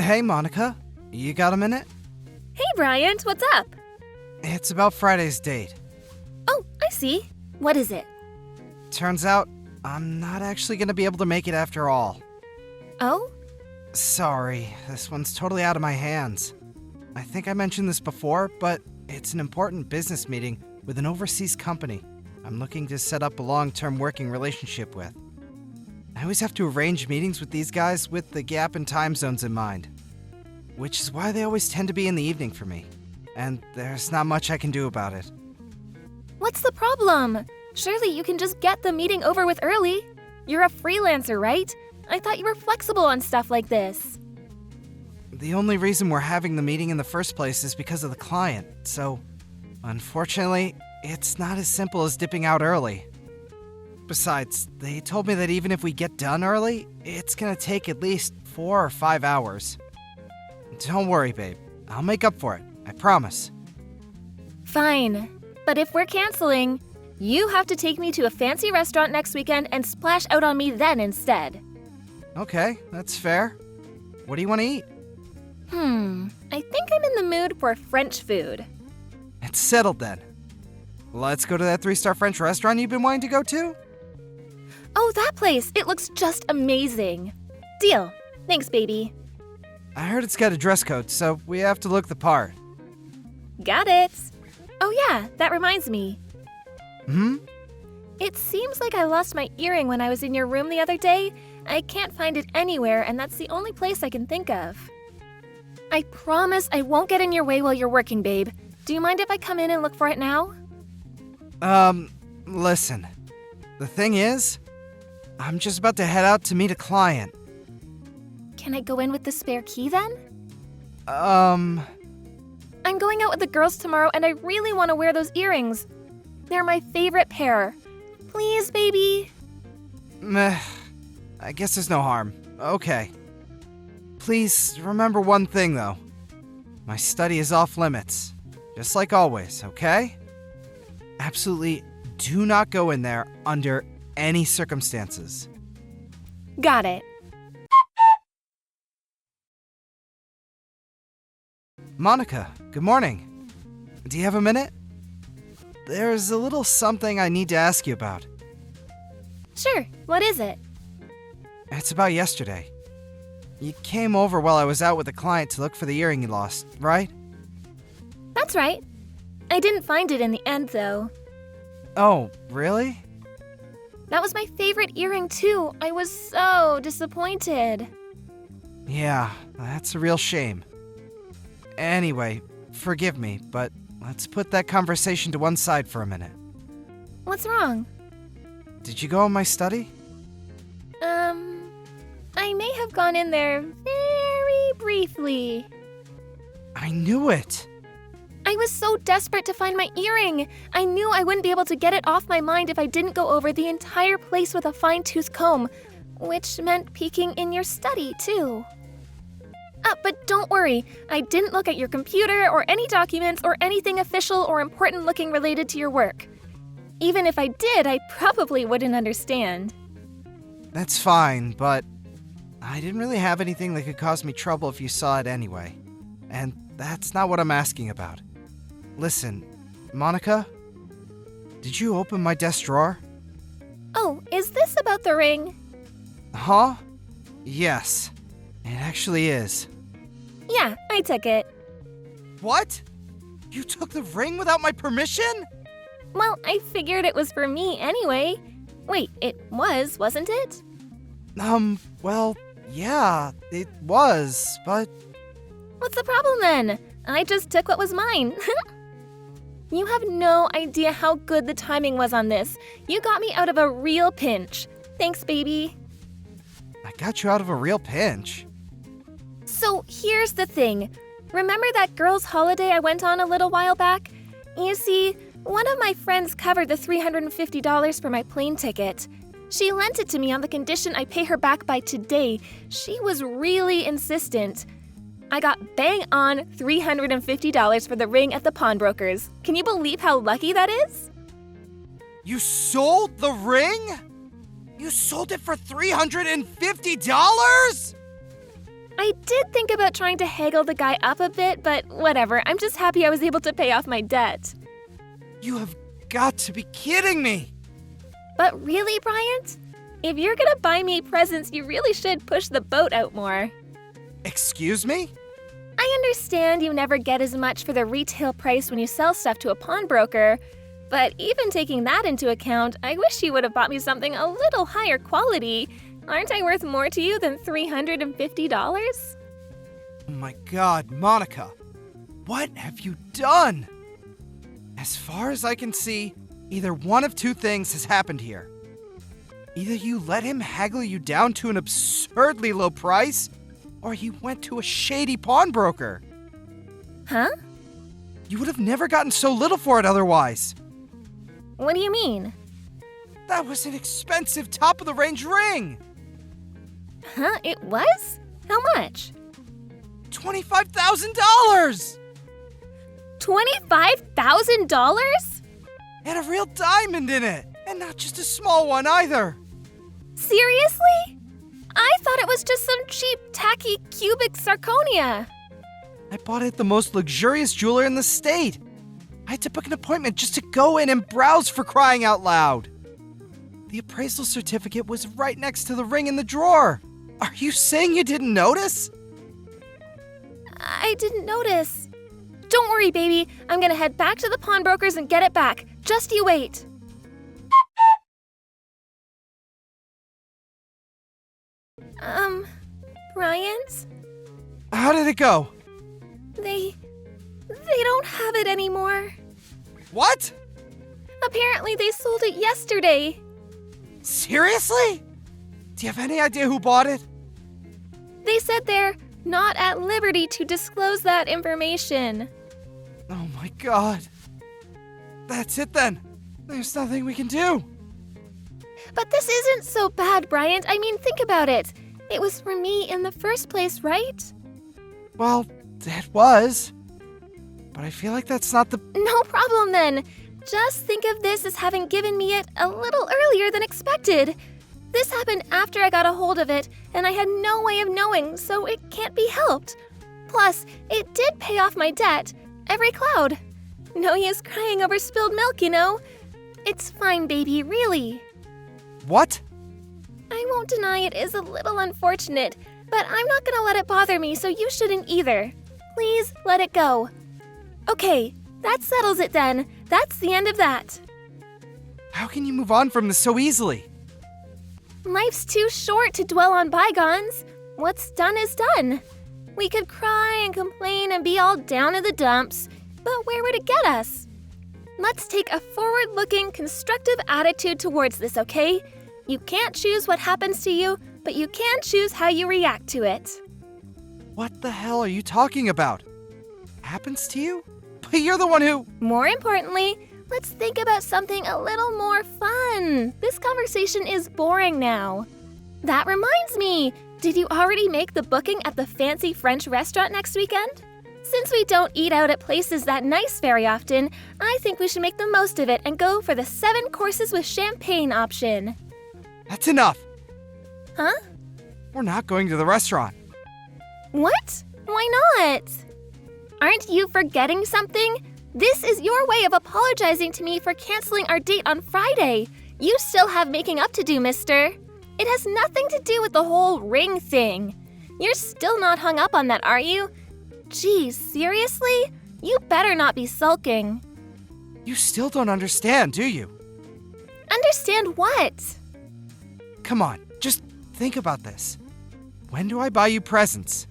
Hey, Monica. You got a minute? Hey, Bryant, what's up? It's about Friday's date. Oh, I see. What is it? Turns out, I'm not actually gonna be able to make it after all. Oh? Sorry, this one's totally out of my hands. I think I mentioned this before, but it's an important business meeting with an overseas company I'm looking to set up a long-term working relationship with. I always have to arrange meetings with these guys with the gap in time zones in mind, which is why they always tend to be in the evening for me, and there's not much I can do about it. What's the problem? Surely you can just get the meeting over with early. You're a freelancer, right? I thought you were flexible on stuff like this. The only reason we're having the meeting in the first place is because of the client, so unfortunately, it's not as simple as dipping out early. Besides, they told me that even if we get done early, it's gonna take at least 4 or 5 hours. Don't worry, babe. I'll make up for it. I promise. Fine. But if we're canceling, you have to take me to a fancy restaurant next weekend and splash out on me then instead. Okay, that's fair. What do you want to eat? I think I'm in the mood for French food. It's settled then. Let's go to that 3-star French restaurant you've been wanting to go to? Oh, that place! It looks just amazing. Deal. Thanks, baby. I heard it's got a dress code, so we have to look the part. Got it. Oh yeah, that reminds me. Hmm? It seems like I lost my earring when I was in your room the other day. I can't find it anywhere, and that's the only place I can think of. I promise I won't get in your way while you're working, babe. Do you mind if I come in and look for it now? Listen. The thing is, I'm just about to head out to meet a client. Can I go in with the spare key then? I'm going out with the girls tomorrow, and I really want to wear those earrings. They're my favorite pair. Please, baby. Meh. I guess there's no harm. Okay. Please remember one thing, though. My study is off limits. Just like always, okay? Absolutely do not go in there under any circumstances. Got it. Monica, good morning. Do you have a minute? There's a little something I need to ask you about. Sure, what is it? It's about yesterday. You came over while I was out with a client to look for the earring you lost, right? That's right. I didn't find it in the end, though. Oh, really? That was my favorite earring, too. I was so disappointed. Yeah, that's a real shame. Anyway, forgive me, but let's put that conversation to one side for a minute. What's wrong? Did you go in my study? I may have gone in there very briefly. I knew it! I was so desperate to find my earring. I knew I wouldn't be able to get it off my mind if I didn't go over the entire place with a fine-tooth comb, which meant peeking in your study, too. But don't worry, I didn't look at your computer or any documents or anything official or important looking related to your work. Even if I did, I probably wouldn't understand. That's fine, but I didn't really have anything that could cause me trouble if you saw it anyway. And that's not what I'm asking about. Listen, Monica, did you open my desk drawer? Oh, is this about the ring? Huh? Yes, it actually is. Yeah, I took it. What? You took the ring without my permission? Well, I figured it was for me anyway. Wait, it was, wasn't it? Well, yeah, it was, but... What's the problem then? I just took what was mine. You have no idea how good the timing was on this. You got me out of a real pinch. Thanks, baby. I got you out of a real pinch. So here's the thing. Remember that girls' holiday I went on a little while back? You see, one of my friends covered the $350 for my plane ticket. She lent it to me on the condition I pay her back by today. She was really insistent. I got bang on $350 for the ring at the pawnbrokers. Can you believe how lucky that is? You sold the ring? You sold it for $350? I did think about trying to haggle the guy up a bit, but whatever. I'm just happy I was able to pay off my debt. You have got to be kidding me! But really, Bryant? If you're gonna buy me presents, you really should push the boat out more. Excuse me? I understand you never get as much for the retail price when you sell stuff to a pawnbroker, but even taking that into account, I wish you would have bought me something a little higher quality. Aren't I worth more to you than $350? Oh my God, Monica. What have you done? As far as I can see, either one of two things has happened here. Either you let him haggle you down to an absurdly low price, or he went to a shady pawnbroker. Huh? You would have never gotten so little for it otherwise. What do you mean? That was an expensive top-of-the-range ring! Huh? It was? How much? $25,000! $25,000? It had a real diamond in it, and not just a small one either. Seriously? I thought it was just some cheap, tacky, cubic zirconia. I bought it at the most luxurious jeweler in the state. I had to book an appointment just to go in and browse, for crying out loud. The appraisal certificate was right next to the ring in the drawer. Are you saying you didn't notice? I didn't notice. Don't worry, baby. I'm gonna head back to the pawnbrokers and get it back. Just you wait. Bryant? How did it go? They don't have it anymore. What? Apparently they sold it yesterday. Seriously? Do you have any idea who bought it? They said they're not at liberty to disclose that information. Oh my God. That's it then. There's nothing we can do. But this isn't so bad, Bryant. I mean, think about it. It was for me in the first place, right? Well, it was. But I feel like that's not the... No problem then. Just think of this as having given me it a little earlier than expected. This happened after I got a hold of it, and I had no way of knowing, so it can't be helped. Plus, it did pay off my debt. Every cloud. No use crying over spilled milk, you know. It's fine, baby, really. What? I won't deny it is a little unfortunate, but I'm not gonna let it bother me, so you shouldn't either. Please let it go. Okay, that settles it then. That's the end of that. How can you move on from this so easily? Life's too short to dwell on bygones. What's done is done. We could cry and complain and be all down in the dumps, but where would it get us? Let's take a forward-looking, constructive attitude towards this, okay? You can't choose what happens to you, but you can choose how you react to it. What the hell are you talking about? Happens to you? But you're the one who... More importantly, let's think about something a little more fun. This conversation is boring now. That reminds me, did you already make the booking at the fancy French restaurant next weekend? Since we don't eat out at places that nice very often, I think we should make the most of it and go for the 7 courses with champagne option. That's enough. Huh? We're not going to the restaurant. What? Why not? Aren't you forgetting something? This is your way of apologizing to me for canceling our date on Friday. You still have making up to do, mister. It has nothing to do with the whole ring thing. You're still not hung up on that, are you? Geez, seriously? You better not be sulking. You still don't understand, do you? Understand what? Come on, just think about this. When do I buy you presents?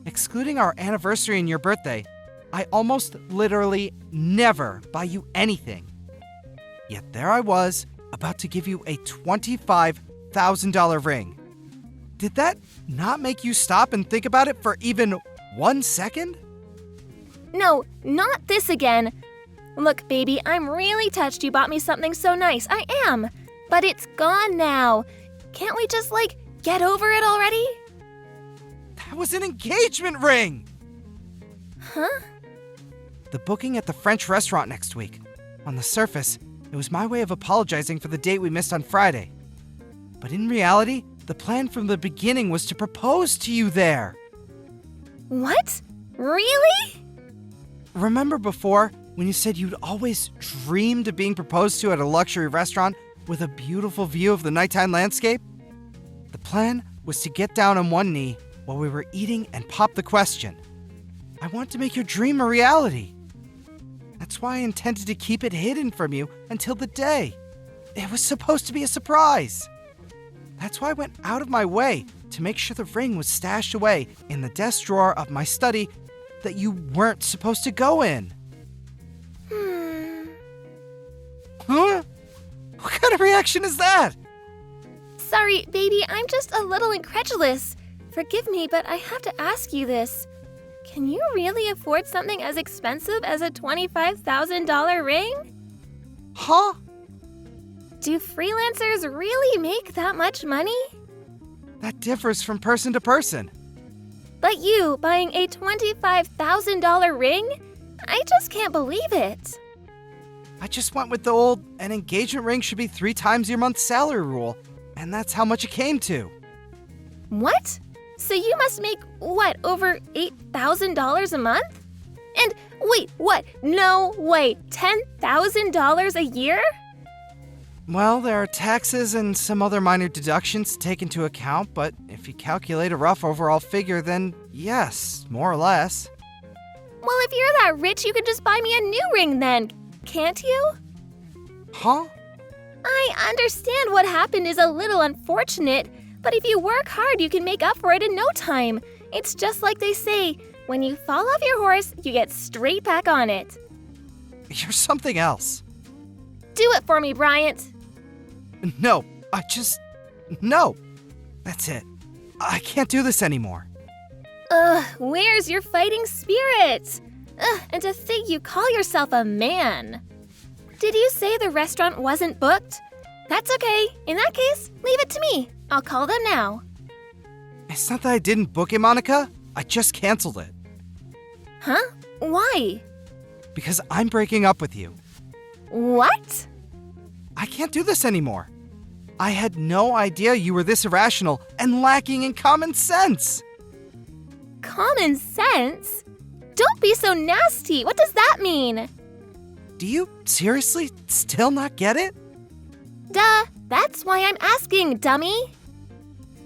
Excluding our anniversary and your birthday, I almost literally never buy you anything. Yet there I was, about to give you a $25,000 ring. Did that not make you stop and think about it for even 1 second? No, not this again. Look, baby, I'm really touched you bought me something so nice. I am. But it's gone now. Can't we just, get over it already? That was an engagement ring! Huh? The booking at the French restaurant next week. On the surface, it was my way of apologizing for the date we missed on Friday. But in reality, the plan from the beginning was to propose to you there. What? Really? Remember before when you said you'd always dreamed of being proposed to at a luxury restaurant with a beautiful view of the nighttime landscape? The plan was to get down on one knee while we were eating and pop the question. I want to make your dream a reality. That's why I intended to keep it hidden from you until the day. It was supposed to be a surprise. That's why I went out of my way to make sure the ring was stashed away in the desk drawer of my study that you weren't supposed to go in. Huh? What kind of reaction is that? Sorry, baby, I'm just a little incredulous. Forgive me, but I have to ask you this. Can you really afford something as expensive as a $25,000 ring? Huh? Do freelancers really make that much money? That differs from person to person. But you buying a $25,000 ring? I just can't believe it. I just went with the old an engagement ring should be 3 times your month's salary rule, and that's how much it came to. What? So you must make, what, over $8,000 a month? And wait, what? No way, $10,000 a year? Well, there are taxes and some other minor deductions to take into account, but if you calculate a rough overall figure, then yes, more or less. Well, if you're that rich, you can just buy me a new ring then, can't you? Huh? I understand what happened is a little unfortunate, but if you work hard, you can make up for it in no time. It's just like they say, when you fall off your horse, you get straight back on it. You're something else. Do it for me, Bryant. No, no. That's it. I can't do this anymore. Where's your fighting spirit? And to think you call yourself a man. Did you say the restaurant wasn't booked? That's okay. In that case, leave it to me. I'll call them now. It's not that I didn't book it, Monica. I just canceled it. Huh? Why? Because I'm breaking up with you. What? I can't do this anymore. I had no idea you were this irrational and lacking in common sense. Common sense? Don't be so nasty. What does that mean? Do you seriously still not get it? Duh, that's why I'm asking, dummy.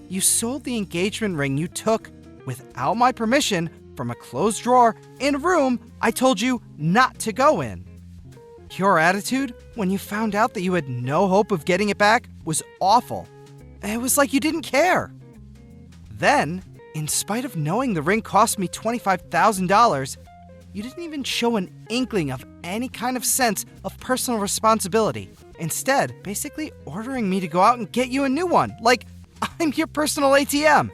You sold the engagement ring you took without my permission from a closed drawer in a room I told you not to go in. Your attitude when you found out that you had no hope of getting it back was awful. It was like you didn't care. Then, in spite of knowing the ring cost me $25,000, you didn't even show an inkling of any kind of sense of personal responsibility. Instead, basically ordering me to go out and get you a new one, like I'm your personal ATM.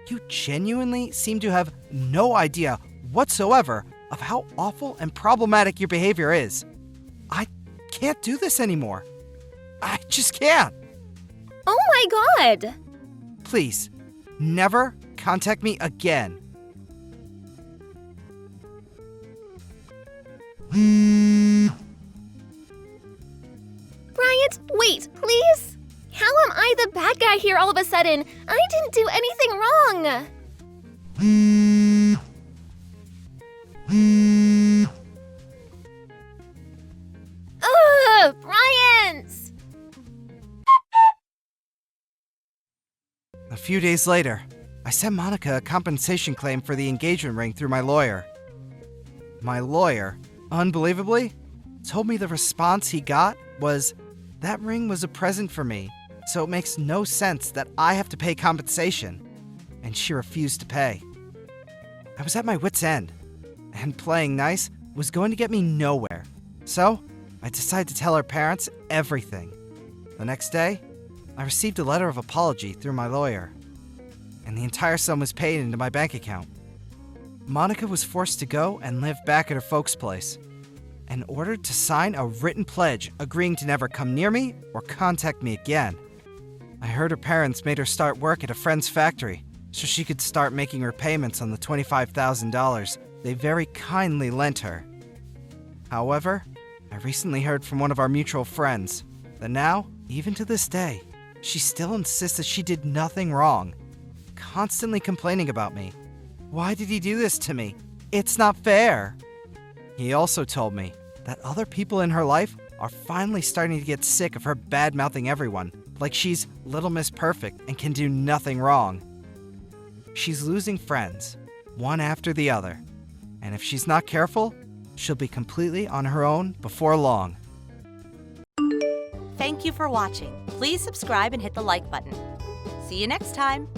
You genuinely seem to have no idea whatsoever of how awful and problematic your behavior is. I can't do this anymore. I just can't. Oh my god! Please, never contact me again. Bryant, wait, please? How am I the bad guy here all of a sudden? I didn't do anything wrong. Ugh, Bryant! A few days later, I sent Monica a compensation claim for the engagement ring through my lawyer. My lawyer, unbelievably, told me the response he got was, that ring was a present for me, so it makes no sense that I have to pay compensation. And she refused to pay. I was at my wit's end, and playing nice was going to get me nowhere. So, I decided to tell her parents everything. The next day, I received a letter of apology through my lawyer, and the entire sum was paid into my bank account. Monica was forced to go and live back at her folks' place, and ordered to sign a written pledge agreeing to never come near me or contact me again. I heard her parents made her start work at a friend's factory so she could start making repayments on the $25,000 they very kindly lent her. However, I recently heard from one of our mutual friends that now, even to this day, she still insists that she did nothing wrong, constantly complaining about me. Why did he do this to me? It's not fair. He also told me that other people in her life are finally starting to get sick of her bad-mouthing everyone, like she's Little Miss Perfect and can do nothing wrong. She's losing friends, one after the other, and if she's not careful, she'll be completely on her own before long. Thank you for watching. Please subscribe and hit the like button. See you next time.